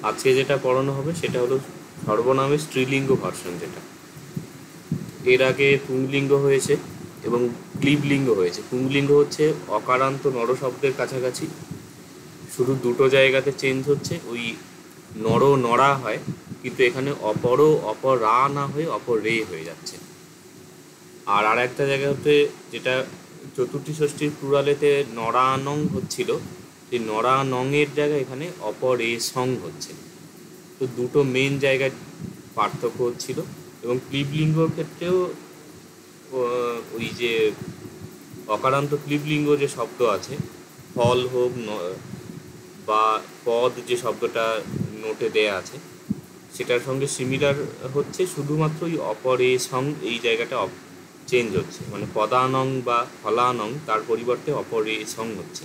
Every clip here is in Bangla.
আজকে যেটা পড়ানো হবে সেটা হলো সর্বনামের স্ত্রীলিঙ্গ ভার্সন। যেটা এর আগে পুংলিঙ্গ হয়েছে এবং ক্লীবলিঙ্গ হয়েছে। পুংলিঙ্গ হচ্ছে অকারান্ত নর শব্দের কাছাকাছি, শুধু দুটো জায়গাতে চেঞ্জ হচ্ছে, ওই নর নড়া হয়, কিন্তু এখানে অপরা না হয়ে অপরে হয়ে যাচ্ছে। আর একটা জায়গাতে যেটা চতুর্থী ষষ্ঠীর প্লুরালেতে নরানং হচ্ছিল, সেই নরানংয়ের জায়গায় এখানে অপরে সং হচ্ছে। তো দুটো মেন জায়গায় পার্থক্য হচ্ছিল। এবং ক্লীবলিঙ্গর ক্ষেত্রেও ওই যে অকারান্ত ক্লীবলিঙ্গ যে শব্দ আছে, ফল হোক বা পদ যে শব্দটা নোটে দেয়া আছে, সেটার সঙ্গে সিমিলার হচ্ছে, শুধুমাত্র ওই অপরে সং এই জায়গাটা চেঞ্জ হচ্ছে, মানে পদানং বা ফলানং তার পরিবর্তে অপরে সং হচ্ছে,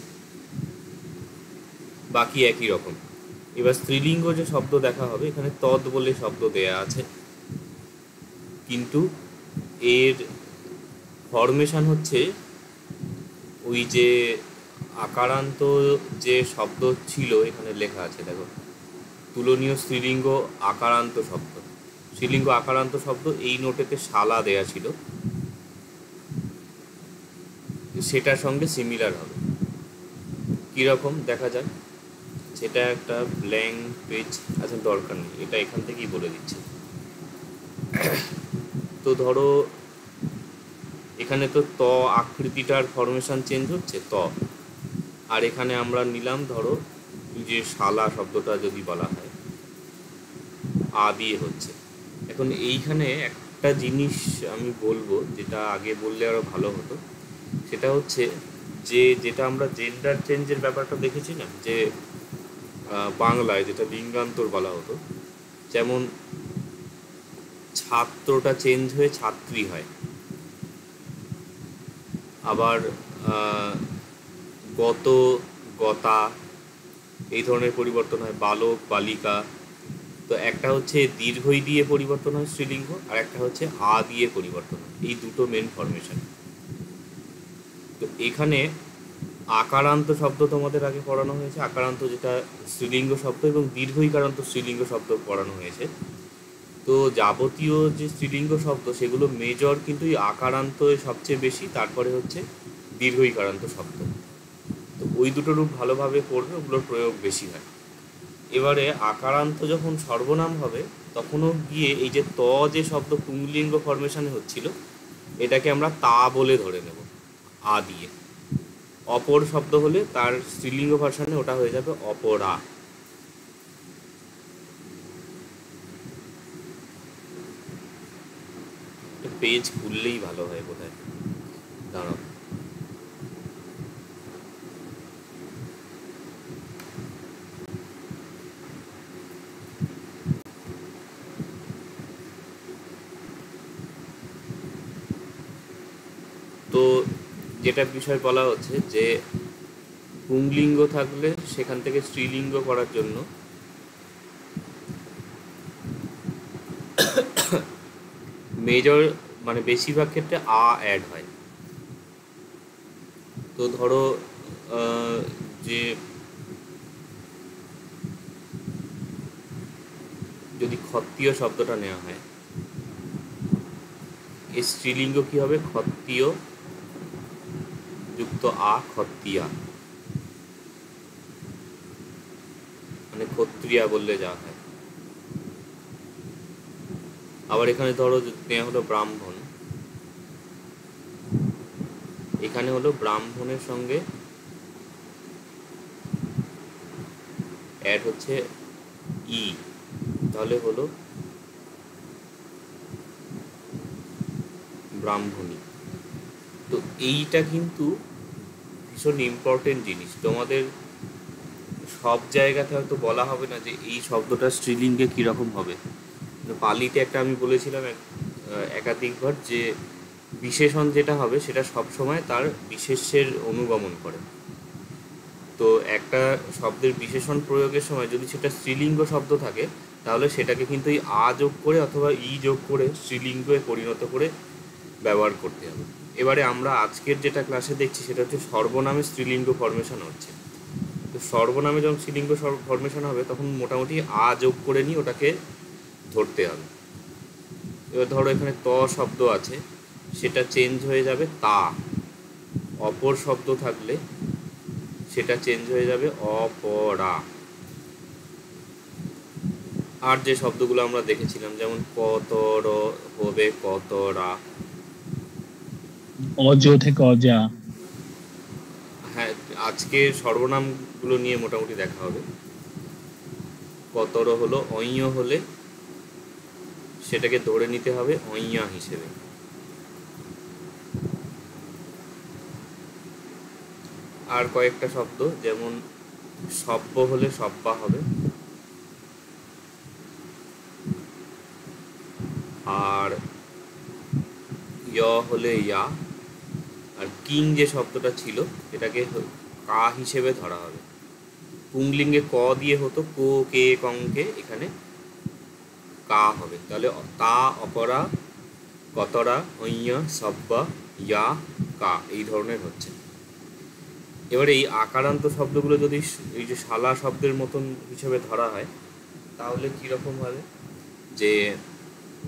বাকি একই রকম। এবার স্ত্রীলিঙ্গ যে শব্দ দেখা হবে, এখানে তদ বলে শব্দ দেয়া আছে, কিন্তু এর ফরমেশন হচ্ছে ওই যে আকারান্ত যে শব্দ ছিল, এখানে লেখা আছে দেখো, তুলনীয় স্ত্রীলিঙ্গ আকারান্ত শব্দ, স্ত্রীলিঙ্গ আকারান্ত শব্দ এই নোটেতে শালা দেয়া ছিল, সেটার সঙ্গে সিমিলার হবে। কীরকম দেখা যাক, সেটা একটা ব্ল্যাঙ্ক পেজ, আচ্ছা দরকার নেই, এটা এখান থেকেই বলে দিচ্ছি। তো ধরো এখানে তো ত আকৃতিটার ফরমেশন চেঞ্জ হচ্ছে, ত, আর এখানে আমরা নিলাম ধরো যে শালা শব্দটা যদি বলা হয় আ দিয়ে হচ্ছে। এখন এইখানে একটা জিনিস আমি বলবো, যেটা আগে বললে আরও ভালো হতো, সেটা হচ্ছে যেটা আমরা জেন্ডার চেঞ্জের ব্যাপারটা দেখেছি না, যে বাংলায় যেটা লিঙ্গান্তর বলা হতো, যেমন ছাত্রটা চেঞ্জ হয়ে ছাত্রী হয়, আবার গত গতা এই ধরনের পরিবর্তন হয়, বালক বালিকা। তো একটা হচ্ছে দীর্ঘই দিয়ে পরিবর্তন হয় স্ত্রীলিঙ্গ, আর একটা হচ্ছে আ দিয়ে পরিবর্তন হয়, এই দুটো মেন ফরমেশন। তো এখানে আকারান্ত শব্দ তোমাদের আগে পড়ানো হয়েছে, আকারান্ত যেটা স্ত্রীলিঙ্গ শব্দ, এবং দীর্ঘইকারান্ত স্ত্রীলিঙ্গ শব্দ পড়ানো হয়েছে। তো যাবতীয় যে স্ত্রীলিঙ্গ শব্দ সেগুলো মেজর কিন্তু এই আকারান্ত সবচেয়ে বেশি, তারপরে হচ্ছে দীর্ঘইকারান্ত শব্দ। তো ওই দুটো রূপ ভালোভাবে পড়বে, ওগুলোর প্রয়োগ বেশি হয়। এবারে আকারান্ত যখন সর্বনাম হবে, তখনও গিয়ে এই যে ত যে শব্দ পুংলিঙ্গ ফরমেশনে হচ্ছিল, এটাকে আমরা তা বলে ধরে নেব আ দিয়ে। অপর শব্দ হলে তার স্ত্রীলিঙ্গ ভার্সনে ওটা হয়ে যাবে অপরা। পেজ খুললেই ভালো হয় বোধহয়, দাঁড়াও। তো যেটা বিষয় বলা হচ্ছে যে পুংলিঙ্গ থাকলে সেখান থেকে স্ত্রীলিঙ্গ করার জন্য মেজর মানে বেশিরভাগ ক্ষেত্রে আ অ্যাড হয়। তো ধরো যে যদি ক্ষত্রিয় শব্দটা নেওয়া হয়, এই স্ত্রীলিঙ্গ কী হবে, ক্ষত্রিয় যুক্ত আ, ক্ষত্রিয়া, মানে ক্ষত্রিয়া বললে যা হয়। আবার এখানে ধরো নেওয়া হলো ব্রাহ্মণ, এখানে হলো ব্রাহ্মণের সঙ্গে অ্যাড হচ্ছে ই, তাহলে হলো ব্রাহ্মণী। তো এইটা কিন্তু ভীষণ ইম্পর্টেন্ট জিনিস, তোমাদের সব জায়গাতে হয়তো বলা হবে না যে এই শব্দটা স্ত্রীলিঙ্গে কীরকম হবে। পালিতে একটা আমি বলেছিলাম একাধিকবার, যে বিশেষণ যেটা হবে সেটা সবসময় তার বিশেষ্যের অনুগমন করে। তো একটা শব্দের বিশেষণ প্রয়োগের সময় যদি সেটা স্ত্রীলিঙ্গ শব্দ থাকে, তাহলে সেটাকে কিন্তু এই আ যোগ করে অথবা ই যোগ করে স্ত্রীলিঙ্গে পরিণত করে ব্যবহার করতে হবে। এবারে আমরা আজকের যেটা ক্লাসে দেখছি সেটা হচ্ছে সর্বনামে স্ত্রীলিঙ্গ ফরমেশন হচ্ছে। তো সর্বনামে যখন স্ত্রীলিঙ্গ ফর্মেশন হবে তখন মোটামুটি আ যোগ করে নিয়ে ওটাকে ধরতে হবে। এবার ধরো এখানে ত শব্দ আছে, সেটা চেঞ্জ হয়ে যাবে তা। অপর শব্দ থাকলে সেটা চেঞ্জ হয়ে যাবে অপরা। আর যে শব্দগুলো আমরা দেখেছিলাম যেমন কতর হবে কতরা। অজ থেকে অজা। হ্যাঁ, আজকে সর্বনামগুলো নিয়ে মোটামুটি দেখা হবে। কতর হলো অইয় হলে সেটাকে ধরে নিতে হবে অইয়া হিসেবে। আর কয়েকটা শব্দ যেমন সব্য হলে সব্বা হবে, আর ইয় হলে ইয়া, আর কিং যে শব্দটা ছিল এটাকে কা হিসেবে ধরা হবে। পুংলিঙ্গে ক দিয়ে হতো কো কে কঙ্কে, এখানে কা হবে। তাহলে তা অপরা কতরা অইয়া সব্বা ইয়া কা এই ধরনের হচ্ছে। এবারে এই আকারান্ত শব্দগুলো যদি এই যে শালা শব্দের মতন হিসেবে ধরা হয় তাহলে কীরকম হবে, যে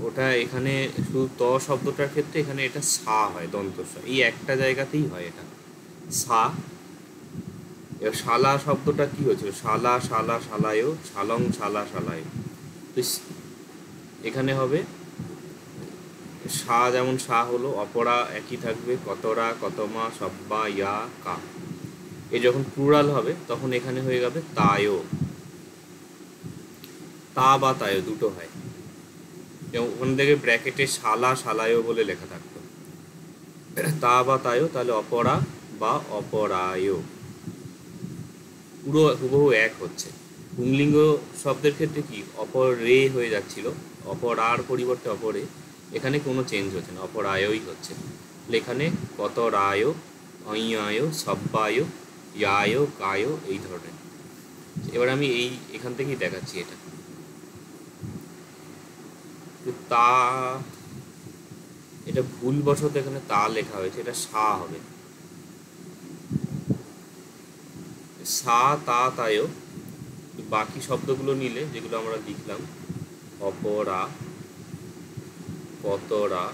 ওটা এখানে শুধু ত শব্দটার ক্ষেত্রে এখানে এটা সা হয়, দন্তস্ব, এই একটা জায়গাতেই হয় এটা সা। এবার শালা শব্দটা কি হয়েছিল, শালা শালা শালায়, শালং শালা শালায়, তো এখানে হবে সা, যেমন সা হলো, অপরা একই থাকবে, কতরা কতমা সব্বা ইয়া কা। এ যখন প্লুরাল হবে তখন এখানে হয়ে যাবে তায়ও, তা বা তায়ও দুটো হয়। যেমন ওখান থেকে ব্র্যাকেটে শালা শালায়ও বলে লেখা থাকতো, তা বা তায়ও, তাহলে অপরা বা অপরায়ও পুরো হুবহু এক হচ্ছে। পুংলিঙ্গ শব্দের ক্ষেত্রে কি অপর রে হয়ে যাচ্ছিল, অপরার পরিবর্তে অপরে, এখানে কোনো চেঞ্জ হচ্ছে না, অপরায়ই হচ্ছে। এখানে কত রায়, অইয়ায়, সব্বায়, ইয়ায়, কায়, এই ধরনের। এবার আমি এখান থেকেই দেখাচ্ছি এটা। তা, এটা ভুলবশত এখানে তা লেখা হয়েছে, এটা সা হবে, সা তা তায়ও। বাকি শব্দগুলো নিলে যেগুলো আমরা লিখলাম, অপরা কতরা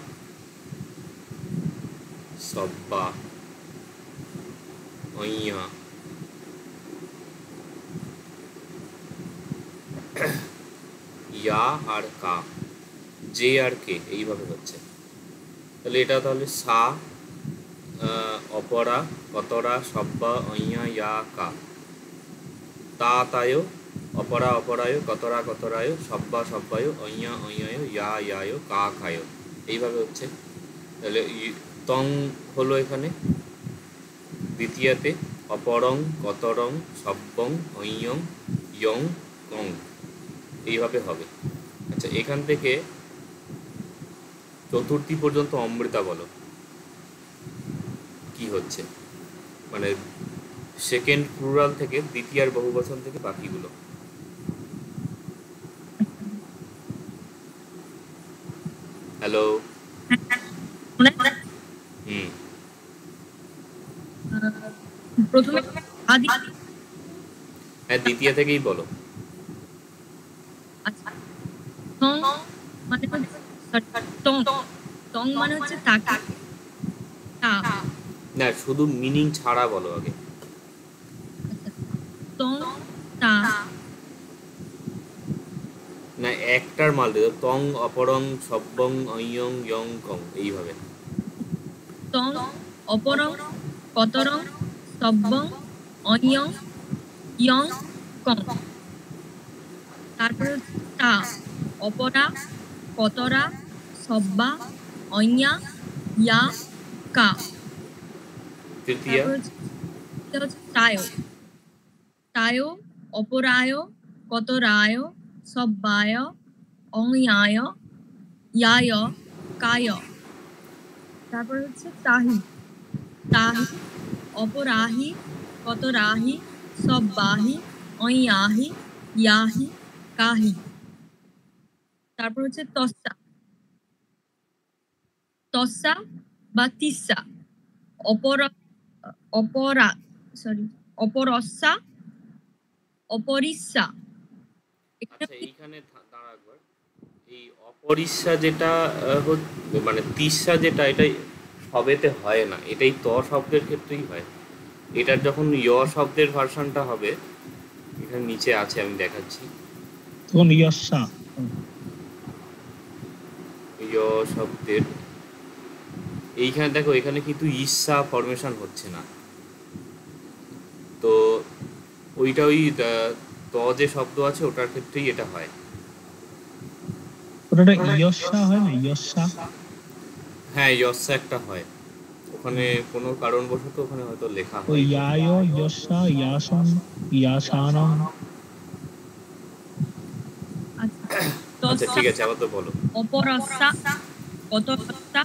সব্বা অইয়া ইয়া আর কা, জে আর কে, এইভাবে হচ্ছে। তাহলে এটা তাহলে সা অপরা কতরা সব্বা অইয়া ইয়া কা, তা তায়ও অপরা অপরায় কতরা কতরায় সব্বা সব্বায় অইয়া অইয়ায় ইয়া ইয়ায় কা খায়, এইভাবে হচ্ছে। তাহলে তং হলো এখানে দ্বিতীয়াতে অপরং কতরং সব্বং অইয়ং ইয়ং কং, এইভাবে হবে। আচ্ছা, এখান থেকে চতুর্থী পর্যন্ত অমৃতা বলো কি হচ্ছে, মানে সেকেন্ড প্লুরাল থেকে দ্বিতীয়ার বহুবচন থেকে বাকিগুলো। হ্যালো। হুম। প্রথমে আদি, হ্যাঁ, দ্বিতীয় থেকেই বলো। আচ্ছা, টং মানে হচ্ছে টং, টং মানে হচ্ছে তাকে, তা, না, শুধু মিনিং ছাড়া বলো আগে। টং তা, না, একটার মাল দিও, তং অপরং সব্বং অইয়ং ইয়ং কং, এইভাবে। টং অপরং কতরং সব্বং অইয়ং ইয়ং কং। তারপরে হচ্ছে তা, অপরা কতরা সব্বা অইয়া ইয়া কা। তৃতীয়া তারপর হচ্ছে তায়ো, তায়ো অপরায় কতরায় সব্বায় অইয়ায় ইয়ায় কায়। তারপর হচ্ছে তাহি, তাহি অপরাহি কতরাহি সব্বাহি অইয়াহি ইয়াহি কাহি। তারপর হচ্ছে তস্সা, তস্সা বা তিস্সা, অপরা অপরা সরি অপরস্সা অপরিস্যা। এখানে আচ্ছা এইখানে দাঁড়া একবার, এই অপরিস্যা যেটা মানে তিস্যা যেটা, এটাই সবেতে হয় না, এটাই ত শব্দের ক্ষেত্রেই হয়। এটার যখন শব্দের ভার্সনটা হবে, এখানে নিচে আছে আমি দেখাচ্ছি, তখন ইয়াসা। শব্দের এইখানে দেখো, এখানে কিন্তু ইচ্ছা ফরমেশন হচ্ছে না, তো ওইটা ওই ত যে শব্দ আছে ওটার ক্ষেত্রেই এটা হয়। ওটা ইয়াসা হয় না, ইয়াসা? হ্যাঁ ইয়সা একটা হয়, ওখানে কোনো কারণবশত ওখানে হয়তো লেখা ওই হয়। ইয়ায় ইয়াসা, ইয়াসং, ইয়াসানং। আচ্ছা ঠিক আছে, আবার তো বলো। অপরস্যা, কতরস্যা,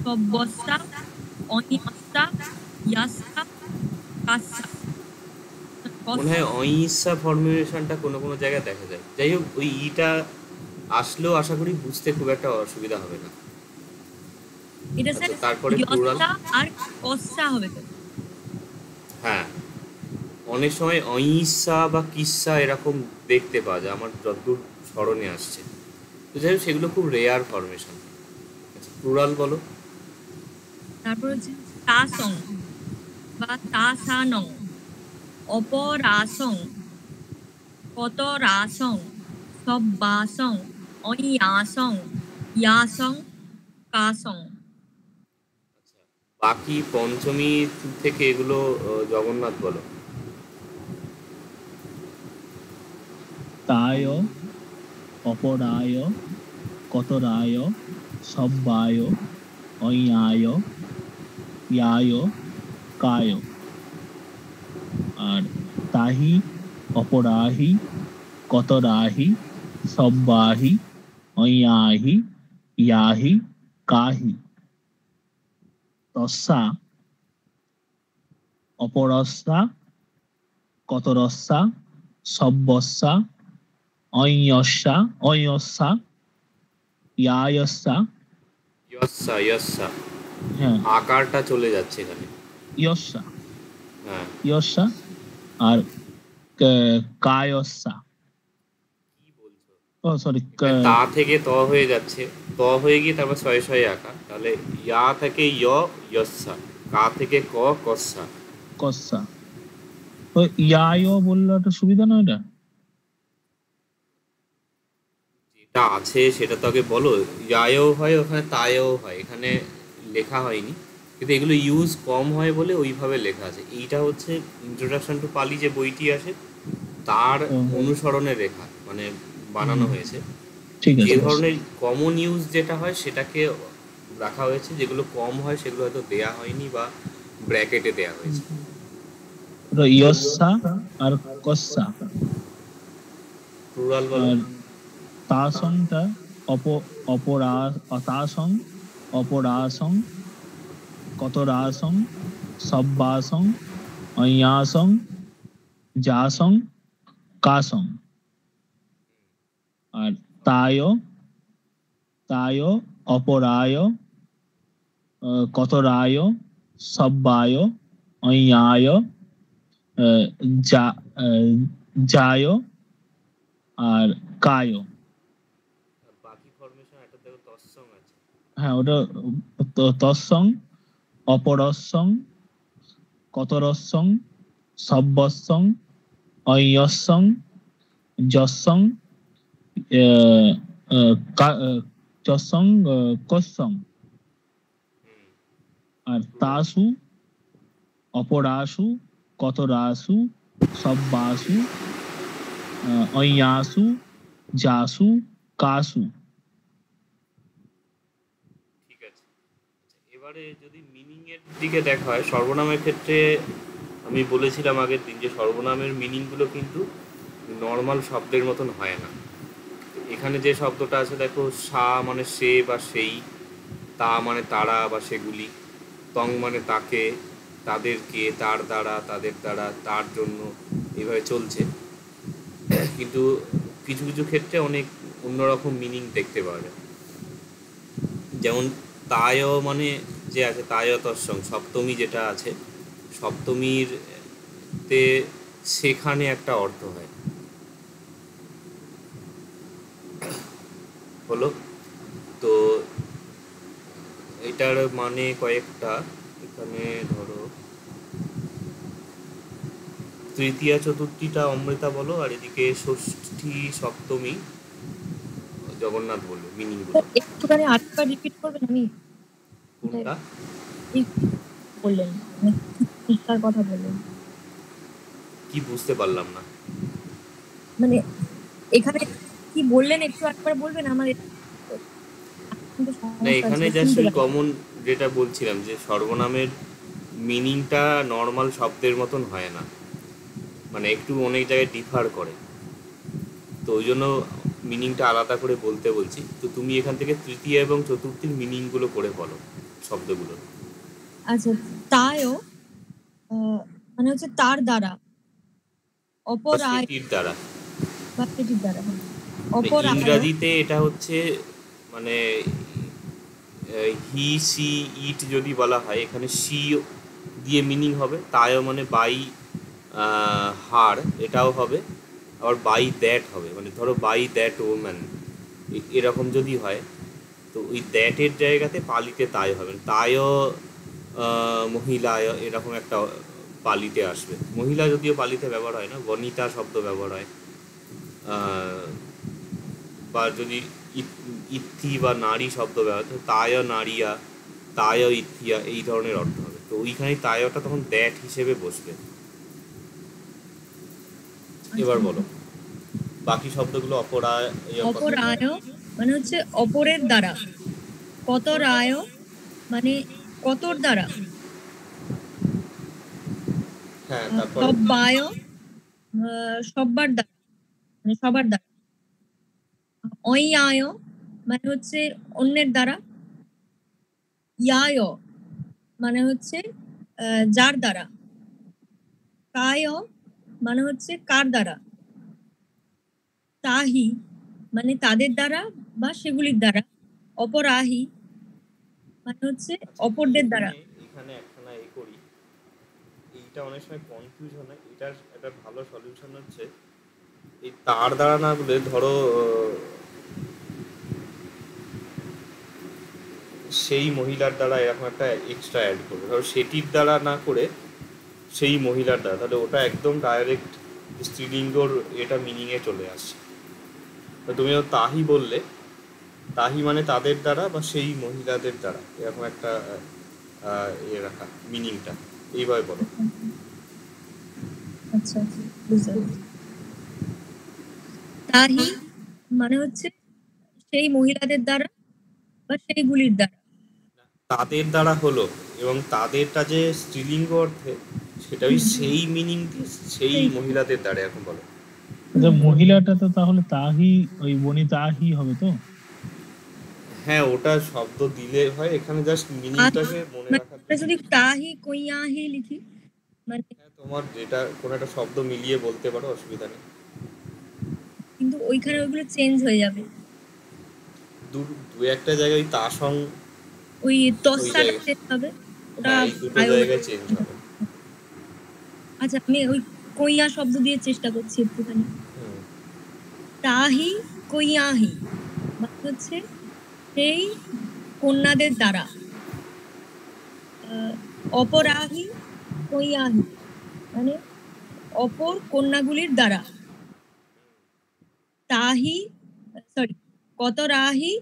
সব্যস্যা, অনিয়স্যা, ইয়াস্যা, কাস্যা। মনে হয় অহিংসা ফর্মুলেশনটা কোনো কোনো জায়গায় দেখা যায়। যাই হোক, ওই ইটা আসলেও আশা করি বুঝতে খুব একটা অসুবিধা হবে না। এটা আচ্ছা, স্যার তারপরে প্লুরাল। ইয়স্যা আর কস্যা হবে তো? হ্যাঁ, অনেক সময় অহিংসা বা কিস্সা এরকম দেখতে পাওয়া যায়, আমার যতদূর স্মরণে আসছে। তো যাই হোক, সেগুলো খুব রেয়ার ফরমেশন। আচ্ছা প্লুরাল বলো। তারপর হচ্ছে তাসং বা তাসানং, অপরাসং, কতরাসং, সব্বাসং, অনিয়াসং, ইয়াসং, কাসং। আচ্ছা, বাকি পঞ্চমী থেকে এগুলো জগন্নাথ বলো। তায়, অপরায়, কতরায়, সব্বায়, অয়ায়, ইয়ায়, কায়। আর তাহি, অপরাহি, কতরাহি, সব্বাহি, অয়াহি, ইয়াহি, কাহি। তস্যা, অপরস্যা, কতরস্যা, সব্বস্যা, অয়স্যা, অয়স্যা, ইয়ায়স্যা। ইয়স্সা ইয়স্সা, হ্যাঁ, আকারটা চলে যাচ্ছে এখানে। ইয়স্যা, হ্যাঁ, ইয়স্যা। আর কায়স্যা। কি বলছো? ও সরি, এখানে তা থেকে ত হয়ে যাচ্ছে, ত হয়ে গিয়ে তারপর শয়ে শয়ে আকার, তাহলে ইয়া থেকে ইয়স্সা, কা থেকে কস্সা। কস্যা। তো ইয়ায় বললে একটা সুবিধা না এটা? যেটা আছে সেটা তো আগে বলো। ইয়ায়ও হয় ওখানে, তায়ও হয়, এখানে লেখা হয়নি, কিন্তু এগুলো ইউজ কম হয় বলে ওইভাবে লেখা আছে। এইটা হচ্ছে ইন্ট্রোডাকশন টু পালি যে বইটি আছে তার অনুসরণে লেখা, মানে বানানো হয়েছে। ঠিক যে আছে। ধরনের কমন ইউজ যেটা হয় সেটাকে রাখা হয়েছে, যেগুলো কম হয় সেগুলো হয়তো দেয়া হয়নি বা ব্র্যাকেটে দেয়া হয়েছে। ওটা ইয়স্যা আর কস্যা। প্লুরাল বলো। আর তাসংটা অপরা, তাসং, অপরাসং, কতরাসং, সব্বাসং, অয়াসং, যাসং, কাসং। আর তায়, তায়, অপরায়, কতরায়, সব্বায়, অয়ায়, যায়, আর কায়। বাকি ফরমেশন একটা দেখো, তৎসং আছে। হ্যাঁ, ওটা তৎসং, অপরস্সং, কতরস্সং, সব্বস্সং, অয়স্সং, যস্সং, যস্সং, কস্সং। আর তাসু, অপরাসু, কতরাসু, সব্বাসু, অয়াসু, যাসু, কাসু। ঠিক আছে। এবারে যদি মিনিং এর দিকে দেখা হয়, সর্বনামের ক্ষেত্রে আমি বলেছিলাম আগের দিন যে সর্বনামের মিনিংগুলো কিন্তু নর্মাল শব্দের মতন হয় না। এখানে যে শব্দটা আছে দেখো, সা মানে সে বা সেই, তা মানে তারা বা সেগুলি, তং মানে তাকে, তাদেরকে, তার দ্বারা, তাদের দ্বারা, তার জন্য, এইভাবে চলছে। কিন্তু কিছু কিছু ক্ষেত্রে অনেক অন্যরকম মিনিং দেখতে পাওয়া যায়। যেমন তায় মানে যে আছে, তায় তৎসং, সপ্তমী যেটা আছে, সপ্তমীর তে সেখানে একটা অর্থ হয়। হলো। তো এটার মানে কয়েকটা, এখানে ধরো তৃতীয়া চতুর্থীটা অমৃতা বলো, আর এদিকে ষষ্ঠী সপ্তমী জগন্নাথ বললো মিনিংগুলো। একটুখানি আরেকবার রিপিট করবেন? আমি কোনটা? এই বললেন, মানে শিক্ষার কথা বললেন, কি বুঝতে পারলাম না। মানে এখানে কি বললেন একটু একবার বলবেন? আমার কিন্তু না, সমস্যা এখানে আছে, জাস্ট শুনতে ওই পাচ্ছি। কমন যেটা বলছিলাম যে সর্বনামের মিনিংটা নর্মাল শব্দের মতন হয় না, মানে একটু অনেক জায়গায় ডিফার করে, তো ওই জন্য মিনিংটা আলাদা করে বলতে বলছি। তো তুমি এখান থেকে তৃতীয় এবং চতুর্থীর মিনিংগুলো করে বলো শব্দগুলো। আচ্ছা, তাইও মানে হচ্ছে তার দ্বারা, বা অপর আয় সেটির দ্বারা। বা সেটির দ্বারা, মানে অপর আয়। ইংরাজিতে এটা হচ্ছে মানে হি সি ইট যদি বলা হয়, এখানে সি দিয়ে মিনিং হবে, তাইও মানে বাই হার এটাও হবে, আবার বাই দ্যাট হবে, মানে ধরো বাই দ্যাট ওম্যান এরকম যদি হয়, তো ওই দ্যাটের জায়গাতে পালিতে তাই হবে, তাইও মহিলায় এরকম একটা পালিতে আসবে। মহিলা যদিও পালিতে ব্যবহার হয় না, বনিতা শব্দ ব্যবহার হয়। আহ, বা যদি ইত্থি বা নারী শব্দ ব্যবহার হয়, তায় নারীয়া, তায় ইথিয়া এই ধরনের অর্থ হবে। তো ওইখানে তায়টা তখন দ্যাট হিসেবে বসবে। এবার বলো বাকি শব্দগুলো। অপরায় অপর আয় মানে হচ্ছে অপরের দ্বারা, কত রায় মানে কতর দ্বারা, হ্যাঁ, তারপরে সব্বায় সব্বার দ্বারা, মানে সবার দ্বারা। অই আয় মানে হচ্ছে অন্যের দ্বারা। ইয়ায় মানে হচ্ছে যার দ্বারা। কায় মানে হচ্ছে কার দ্বারা। তাহি মানে তাদের দ্বারা বা সেগুলির দ্বারা। অপরাহি মানে হচ্ছে অপরদের দ্বারা। এখানে একখানা করি, এইটা অনেক সময় কনফিউশন হয়। এটার একটা ভালো সলিউশন হচ্ছে এই তার দ্বারা না বলে ধরো সেই মহিলার দ্বারা এরকম একটা এক্সট্রা অ্যাড করবে, ধরো সেটির দ্বারা না করে সেই মহিলার দ্বারা, তাহলে ওটা একদম ডাইরেক্ট স্ত্রীলিঙ্গর এটা মিনিংয়ে চলে আসছে। তো তুমি তাহি বললে, তাহি মানে তাদের দ্বারা বা সেই মহিলাদের দ্বারা, এরকম একটা রাখা মিনিংটা এইভাবে বলো। আচ্ছা, বুঝতে পারছি। তাহি মানে হচ্ছে সেই মহিলাদের দ্বারা বা সেইগুলির দ্বারা। তাদের দ্বারা হলো, এবং তাদেরটা যে স্ত্রীলিঙ্গ অর্থে, সেটা ওই সেই মিনিং দিয়ে সেই মহিলাদের দ্বারা এখন বলো। আচ্ছা, মহিলাটা তো তাহলে তাহি, ওই বনি তাহি হবে তো? হ্যাঁ, ওটা শব্দ দিলে হয়, এখানে জাস্ট মিনিংটাকে মনে রাখার মানে যদি তাহি কইয়াহি লিখি, মানে তোমার যেটা কোনো একটা শব্দ মিলিয়ে বলতে পারো, অসুবিধা নেই। কিন্তু ওইখানে ওইগুলো চেঞ্জ হয়ে যাবে। দু একটা জায়গায় তা সং ওই ওই তসাটা জায়গায়, চেঞ্জ হবে, ওটা হ্যাঁ, এই দুটো আয়ো। জায়গায় চেঞ্জ হবে। আচ্ছা, আমি ওই কইয়া শব্দ দিয়ে চেষ্টা করছি একটুখানি। হুম। তাহি কইয়াহি মানে হচ্ছে সেই কন্যাদের দ্বারা। অপরাহি কইয়াহি মানে অপর কন্যাগুলির দ্বারা। তাহি সরি কত রাহি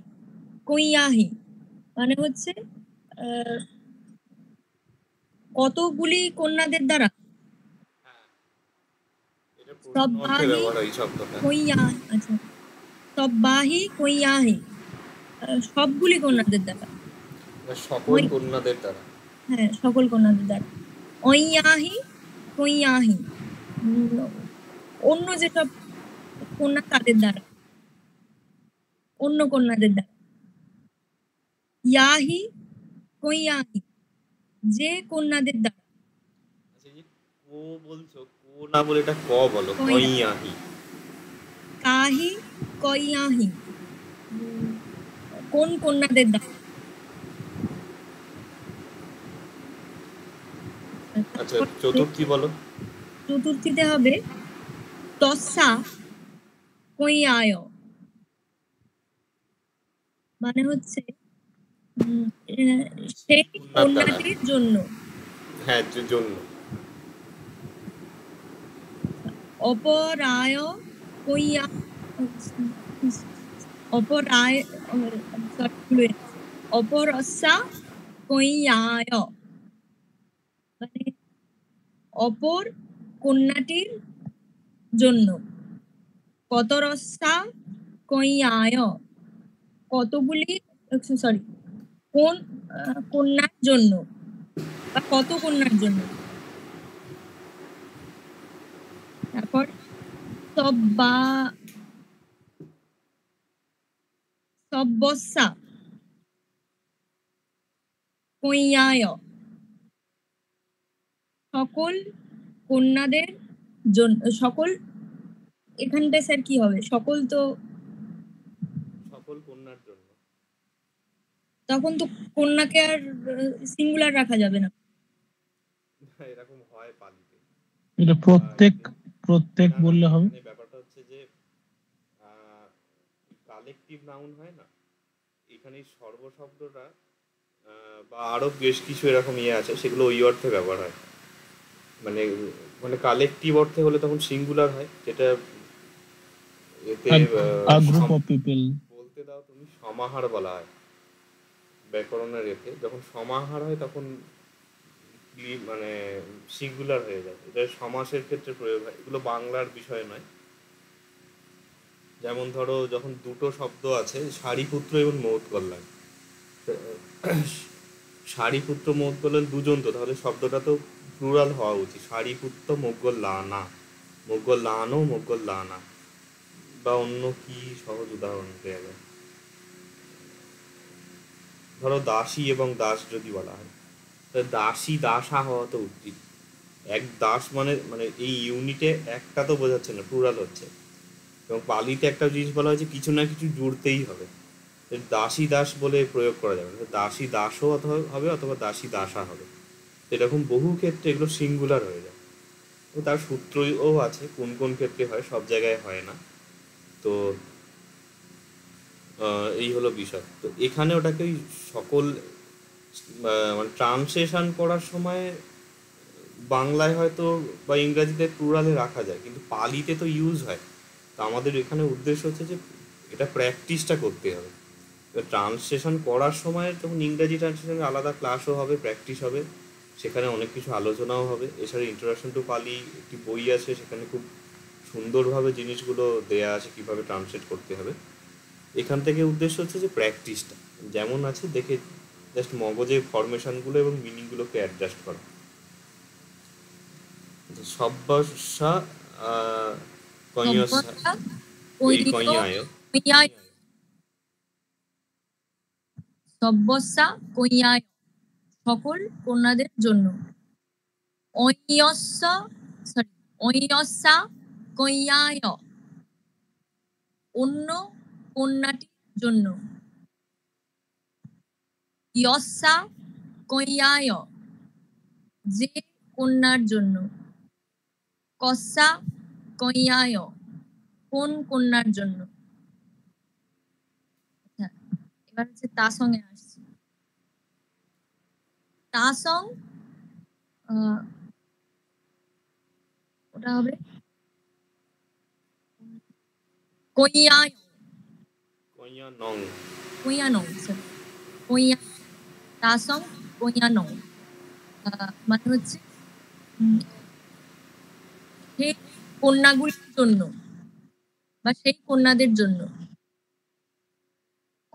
কইয়াহি মানে হচ্ছে কতগুলি কন্যাদের দ্বারা। এটা প্রশ্ন অর্থে সব্বাহি ব্যবহার হয় এই শব্দটা। কইয়াহি, আচ্ছা, সব্বাহি কইয়াহি সবগুলি কন্যাদের দ্বারা। সকল কন্যাদের দ্বারা। হ্যাঁ, সকল কন্যাদের দ্বারা। অইয়াহি কইয়াহি অন্য যেসব কন্যা তাদের দ্বারা, অন্য কন্যাদের দ্বারা। ইয়াহি কইয়াহি যে কন্যাদের দ্বারা। আচ্ছা, যে কো বলছো, কো না বলে এটা ক বলো, কইয়াহি। কাহি কইয়াহি কোন কন্যাদের দ্বারা। আচ্ছা, চতুর্থী বলো। চতুর্থীতে হবে তস্যা কৈয়ায়, মানে হচ্ছে সেই কন্যার দ্বারা, কন্যাটির জন্য। হ্যাঁ জন্য। অপরায় কৈয়া, অপরায়, সরি, অপরস্যা কৈয়ায়, মানে অপর কন্যাটির জন্য। কতরস্যা কৈয়ায়, কতগুলি, সরি, কোন কন্যার জন্য বা কত কন্যার জন্য। তারপর সব্বস্যা কৈয়ায়, সকল কন্যাদের জন্য। সকল, এখানটা স্যার কি হবে? সকল তো সকল কন্যার জন্য, তখন তো কন্যাকে আর সিঙ্গুলার রাখা যাবে না। এরকম হয় পালিতে। এটা প্রত্যেক না, বললে হবে। এখানে ব্যাপারটা হচ্ছে যে কালেকটিভ নাউন হয় না, এখানে সর্ব শব্দটা বা আরো বেশ কিছু এরকম আছে, সেগুলো ওই অর্থে ব্যবহার হয়। মানে মানে কালেকটিভ অর্থে হলে তখন সিঙ্গুলার হয়, যেটা এতে গ্রুপ অফ পিপল বলতে দাও তুমি, সমাহার বলা হয় ব্যাকরণের এতে। যখন সমাহার হয় তখন মানে সিঙ্গুলার হয়ে যায়, এটা সমাসের ক্ষেত্রে প্রয়োগ হয়, এগুলো বাংলার বিষয় নয়। যেমন ধরো যখন দুটো শব্দ আছে, সারিপুত্র এবং মৌত কল্যাণ, সারিপুত্র মৌত কল্যাণ দুজন, তো তাহলে শব্দটা তো প্লুরাল হওয়া উচিত, সারিপুত্র মোগল লানা, মোগল লানো, মোগল লানা। বা অন্য কি সহজ উদাহরণ দেওয়া যায়, ধরো দাসী এবং দাস যদি বলা হয়, দাসী দাসা হওয়া তো উচিত। এক দাস মানে মানে এই ইউনিটে একটা তো বোঝাচ্ছে না, প্লুরাল হচ্ছে। এবং পালিতে একটা জিনিস বলা হয়েছে, কিছু না কিছু জুড়তেই হবে, দাসী দাস বলে প্রয়োগ করা যাবে না, দাসী দাসও হবে অথবা দাসী দাসা হবে। এরকম বহু ক্ষেত্রে এগুলো সিঙ্গুলার হয়ে যায়, তো তার সূত্রও আছে, কোন কোন ক্ষেত্রে হয়, সব জায়গায় হয় না। তো এই হলো বিষয়। তো এখানে ওটাকে ওই সকল মানে ট্রান্সলেশন করার সময় বাংলায় হয়তো বা ইংরাজিতে প্লুরালে রাখা যায়, কিন্তু পালিতে তো ইউজ হয়। তো আমাদের এখানে উদ্দেশ্য হচ্ছে যে এটা প্র্যাকটিসটা করতে হবে। ট্রান্সলেশন করার সময় তখন ইংরাজি ট্রান্সলেশনের আলাদা ক্লাসও হবে, প্র্যাকটিস হবে, সেখানে অনেক কিছু আলোচনাও হবে। এছাড়া ইন্ট্রোডাকশন টু পালি একটি বই আছে, সেখানে খুব সুন্দরভাবে জিনিসগুলো দেয়া আছে কীভাবে ট্রান্সলেট করতে হবে। এখান থেকে উদ্দেশ্য হচ্ছে যে প্র্যাকটিসটা যেমন আছে দেখে জাস্ট মগজের ফরমেশনগুলো এবং মিনিংগুলোকে অ্যাডজাস্ট করা। সব্বসা সব্বস্যা এই কইয়ায়, কৈয়ায়, সব্বস্যা কৈয়ায়, সকল কন্যাদের জন্য। ঐয়স্য, সরি, ঐয়স্যা কৈয়ায়, অন্য কন্যাটির জন্য। ইয়স্যা কৈয়ায়, যে কন্যার জন্য। কস্যা কৈয়ায়, কোন কন্যার জন্য। আচ্ছা, এবার হচ্ছে তাসংয়ে আসছি। তাসং, ওটা হবে কৈয়ায়, কইয়ানং, কৈয়ানং, সরি, কৈয়া, তাসং কৈয়ানং, মানে হচ্ছে সেই কন্যাগুলির জন্য বা সেই কন্যাদের জন্য।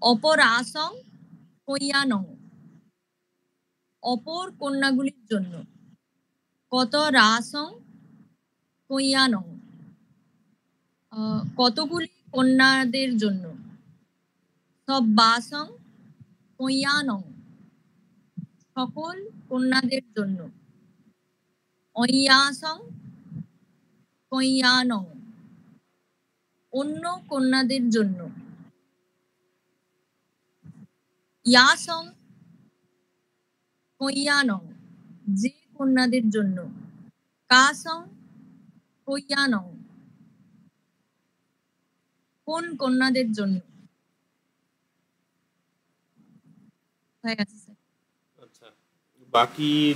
অপর আসং কৈয়ানং, অপর কন্যাগুলির জন্য। কত রাসং কৈয়ানং, কতগুলি কন্যাদের জন্য। সব বাসং কৈয়ানং, সকল কন্যাদের জন্য। অইয়াসং কৈয়ানং, অন্য কন্যাদের জন্য। ইয়াসং কৈয়ানং, যে কন্যাদের জন্য। কাসং কইয়ানং, কোন কন্যাদের জন্য হয়ে গেছে স্যার। আচ্ছা, বাকি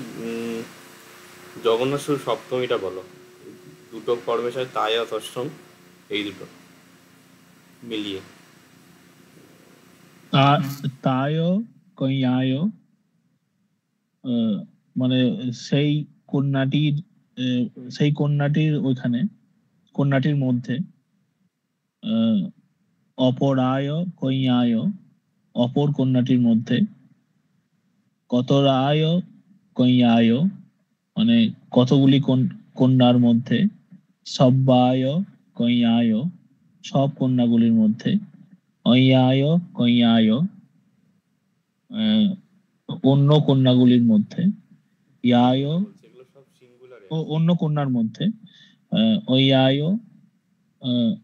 জগন্নাথ শুধু সপ্তমীটা বলো, দুটো ফরমেশন তাই অষ্টম, এই দুটো মিলিয়ে। তায় কইয়ায়, মানে সেই কন্যাটির, সেই কন্যাটির ওইখানে, কন্যাটির মধ্যে, আহ, অপরায় কইয়ায়, অপর কন্যাটির মধ্যে, কতরায় কইয়ায়, মানে কতগুলি কন্যার মধ্যে, সব্বায় কইয়ায়, সব কন্যাগুলির মধ্যে, অইয়ায় কইয়ায়, আহ, অন্য কন্যাগুলির মধ্যে, ইয়ায়, বলছে এগুলো সব সিঙ্গুলারে ও অন্য কন্যার মধ্যে, ঐয়ায়, আহ,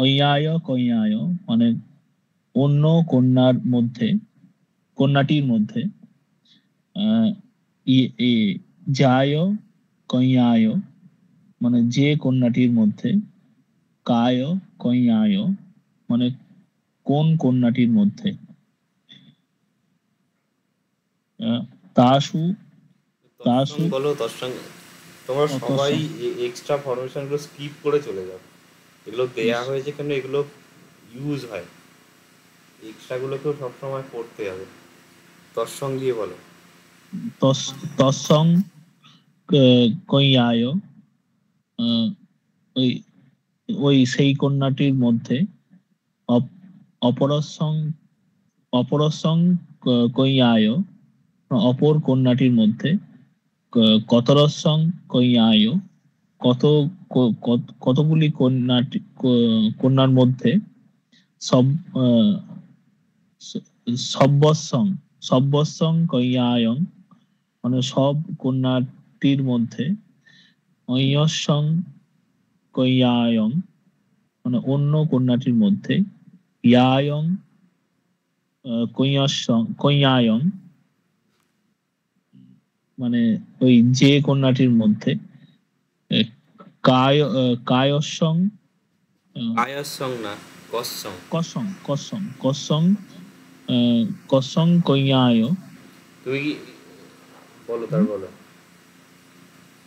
ঐয়ায় কইয়ায়, মানে অন্য কন্যার মধ্যে, কন্যাটির মধ্যে, আহ, যায় কইয়ায়, মানে যে কন্যাটির মধ্যে, কায় কইয়ায়, মানে কোন কন্যাটির মধ্যে, তাসু, তৎসং তাসু, বলো, তৎসং। তোমরা সবাই অতসং। এক্সট্রা ফরমেশন গুলো স্কিপ করে চলে যাও, এগুলো দেয়া হয়েছে কেন, এগুলো ইউজ হয়, এক্সট্রা গুলোকেও সবসময় পড়তে হবে। তৎসং দিয়ে বলো। তৎসং কইয়ায়, আহ, ওই ওই সেই কন্যাটির মধ্যে, অপ- অপরসং, অপরসং কইয়ায়, অপর কন্যাটির মধ্যে, কতরসং কইয়ায়, কত কতগুলি কন্যার মধ্যে, সব সব্বৎসং, সব্বৎসং কইয়ায়ং, মানে সব কন্যাটির মধ্যে, ঐয়সং কইয়ায়ং, মানে অন্য কন্যাটির মধ্যে, ইয়ায়ং কইয়ায়ং, মানে ওই যে কন্যাটির মধ্যে, আহ, কায়সং, আয়াসং না, কসং। কসং কসং কইয়ায়, তুমি কি বলো, তার বলো।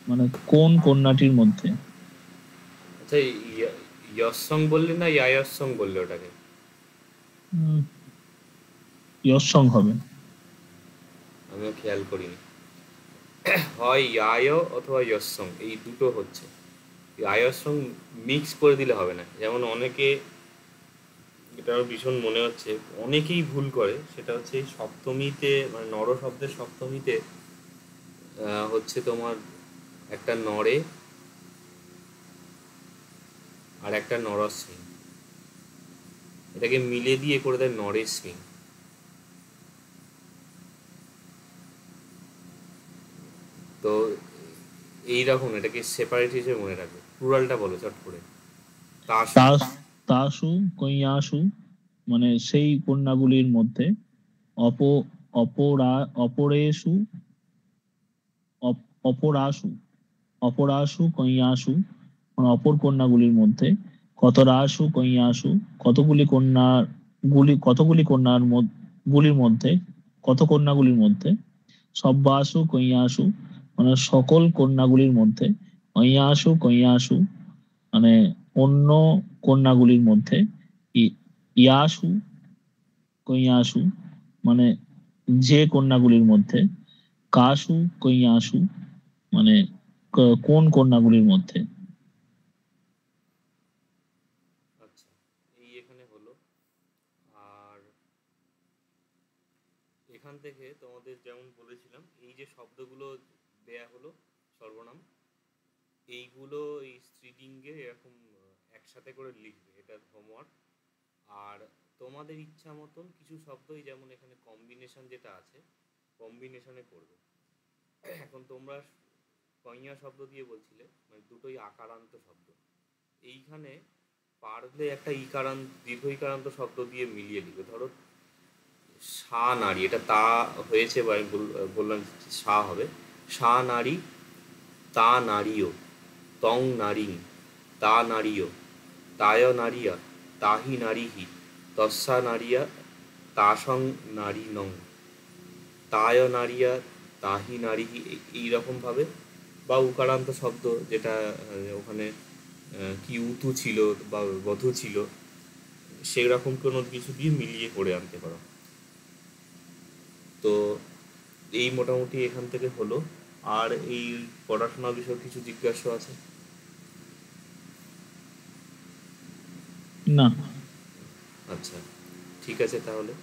মানে কোন কন্যাটির মধ্যে। আচ্ছা, ইয়সং বললে না ইয়ায়সং বললে ওটাকে? উম, ইয়সং হবে। আমিও খেয়াল করিনি। হয় ইয়ায় অথবা ইয়সং, এই দুটো হচ্ছে। আয়সং মিক্স করে দিলে হবে না, যেমন অনেকে, এটা আমার ভীষণ মনে হচ্ছে অনেকেই ভুল করে, সেটা হচ্ছে এই সপ্তমীতে, মানে নর শব্দের সপ্তমীতে হচ্ছে তোমার একটা নরে আর একটা নরশ্মী, এটাকে মিলে দিয়ে করে দেয় নরেশ্মী। তো এইরকম এটাকে সেপারেট হিসেবে মনে রাখবে। প্লুরালটা বলো চট করে। তাসু। তাসু কইয়াসু, মানে সেই কন্যাগুলির মধ্যে, অপ অপরেষু, অপরাসু, অপরাসু কইয়াসু, মানে অপর কন্যাগুলির মধ্যে, কতরাসু কইয়াসু, কতগুলি কন্যার গুলির মধ্যে, কত কন্যাগুলির মধ্যে, সব্বাসু কইয়াসু, মানে সকল কন্যাগুলির মধ্যে, অইয়াসু কইয়াসু, মানে অন্য কন্যাগুলির মধ্যে, ইয়াসু কইয়াসু, মানে যে কন্যাগুলির মধ্যে, কাসু কইয়াসু, মানে কোন কন্যাগুলির মধ্যে। আচ্ছা, এই এখানে হলো। আর এখান থেকে তোমাদের যেমন বলেছিলাম, এই যে শব্দগুলো দেয়া হলো সর্বনাম, এইগুলো এই স্ত্রীলিঙ্গে এরকম একসাথে করে লিখবে, এটা হোমওয়ার্ক। আর তোমাদের ইচ্ছা মতন কিছু শব্দই, যেমন এখানে কম্বিনেশন যেটা আছে, কম্বিনেশনে করবে। এখন তোমরা কইয়া শব্দ দিয়ে বলছিলে, মানে দুটোই আকারান্ত শব্দ, এইখানে পারলে একটা ইকারান্ত, দীর্ঘ ইকারান্ত শব্দ দিয়ে মিলিয়ে দিবে। ধরো সা নারী, এটা তা হয়েছে বা আমি বললাম সা হবে, সা নারী, তা নারীও, তং নারী তা নারীয় তায় নারীয়া তাহি নারীহি তস্যা নারীয়া তাসং নারী নং তায় নারীয়া তাহি নারীহি এইরকম ভাবে, বা উকারান্ত শব্দ যেটা ওখানে কি উতু ছিল বা বধূ ছিল সেই রকম কোনো কিছু দিয়ে মিলিয়ে করে আনতে পারো। তো এই মোটামুটি এখান থেকে হলো। আর এই পড়াশোনা বিষয়ে কিছু জিজ্ঞাসা আছে? না। আচ্ছা, ঠিক আছে তাহলে।